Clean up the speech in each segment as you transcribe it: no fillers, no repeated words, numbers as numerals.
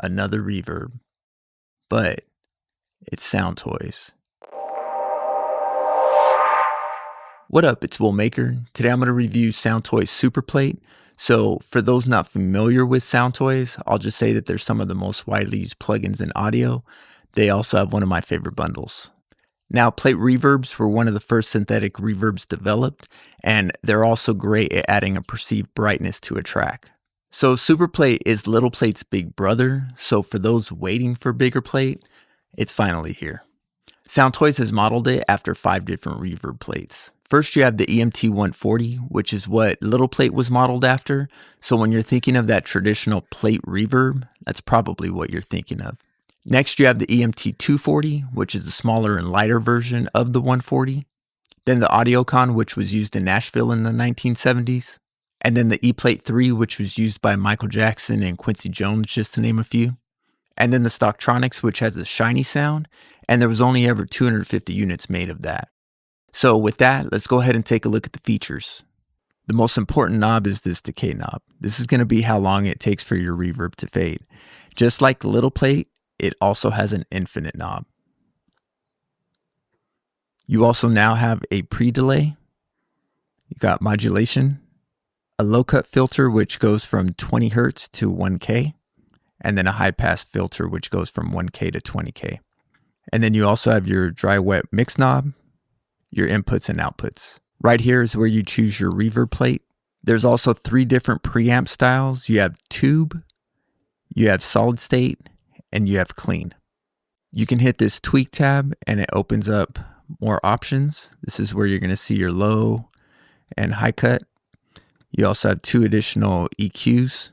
another reverb, but it's Soundtoys. What up, it's Will Maker. Today I'm going to review Soundtoys Superplate. So for those not familiar with Soundtoys, I'll just say that they're some of the most widely used plugins in audio. They also have one of my favorite bundles. Now, plate reverbs were one of the first synthetic reverbs developed, and they're also great at adding a perceived brightness to a track. So Superplate is Little Plate's big brother, so for those waiting for bigger plate, it's finally here. Soundtoys has modeled it after 5 different reverb plates. First, you have the EMT 140, which is what Little Plate was modeled after, so when you're thinking of that traditional plate reverb, that's probably what you're thinking of. Next, you have the EMT 240, which is the smaller and lighter version of the 140. Then the Audiocon, which was used in Nashville in the 1970s. And then the E-Plate 3, which was used by Michael Jackson and Quincy Jones, just to name a few. And then the Stocktronics, which has a shiny sound, and there was only ever 250 units made of that. So with that, let's go ahead and take a look at the features. The most important knob is this decay knob. This is going to be how long it takes for your reverb to fade. Just like Little Plate, it also has an infinite knob. You also now have a pre-delay. You got modulation, a low-cut filter which goes from 20 Hz to 1K, and then a high-pass filter which goes from 1K to 20K. And then you also have your dry-wet mix knob, your inputs and outputs. Right here is where you choose your reverb plate. There's also 3 different preamp styles. You have tube, you have solid state, and you have clean. You can hit this tweak tab and it opens up more options. This is where you're going to see your low and high cut. You also have 2 additional EQs.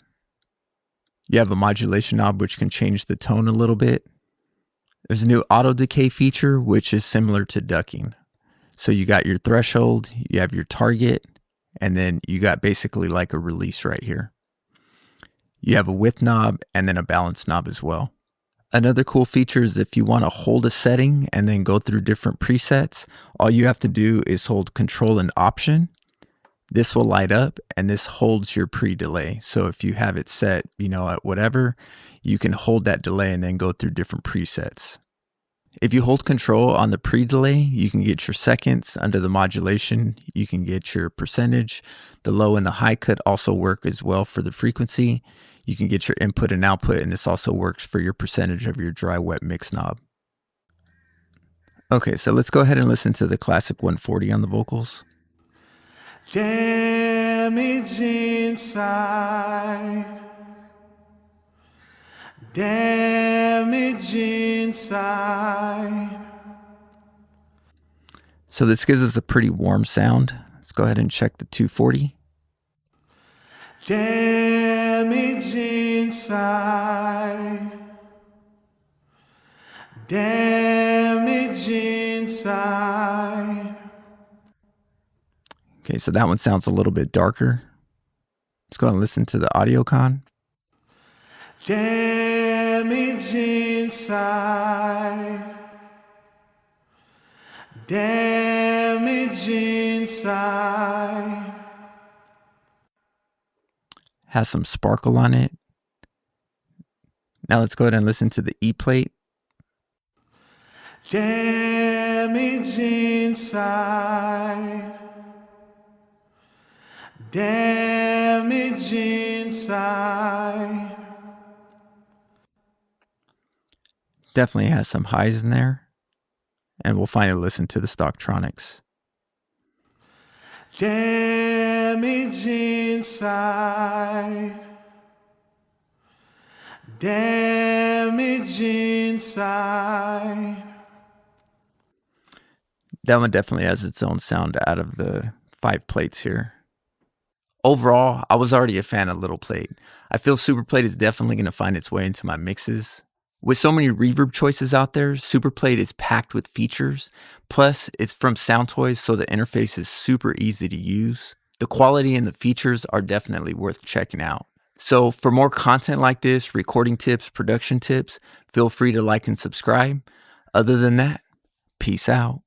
You have a modulation knob which can change the tone a little bit. There's a new auto decay feature which is similar to ducking. So you got your threshold, you have your target, and then you got basically like a release right here. You have a width knob and then a balance knob as well. Another cool feature is if you want to hold a setting and then go through different presets, all you have to do is hold Control and Option. This will light up and this holds your pre-delay. So if you have it set, at whatever, you can hold that delay and then go through different presets. If you hold Control on the pre-delay, you can get your seconds. Under the modulation, you can get your percentage. The low and the high cut also work as well for the frequency. You can get your input and output, and this also works for your percentage of your dry wet mix knob. Okay, so let's go ahead and listen to the classic 140 on the vocals. Damage inside, damage inside. So this gives us a pretty warm sound. Let's go ahead and check the 240. Damage inside, damage inside. Okay, so that one sounds a little bit darker. Let's go and listen to the Audiocon. Damage inside, damage inside. Has some sparkle on it. Now let's go ahead and listen to the E-Plate. Damage inside, damage inside. Definitely has some highs in there. And we'll finally listen to the Stocktronics. Damage inside, damage inside. That one definitely has its own sound out of the 5 plates here. Overall, I was already a fan of Little Plate. I feel Superplate is definitely going to find its way into my mixes. With so many reverb choices out there, Superplate is packed with features. Plus, it's from Soundtoys, so the interface is super easy to use. The quality and the features are definitely worth checking out. So for more content like this, recording tips, production tips, feel free to like and subscribe. Other than that, peace out.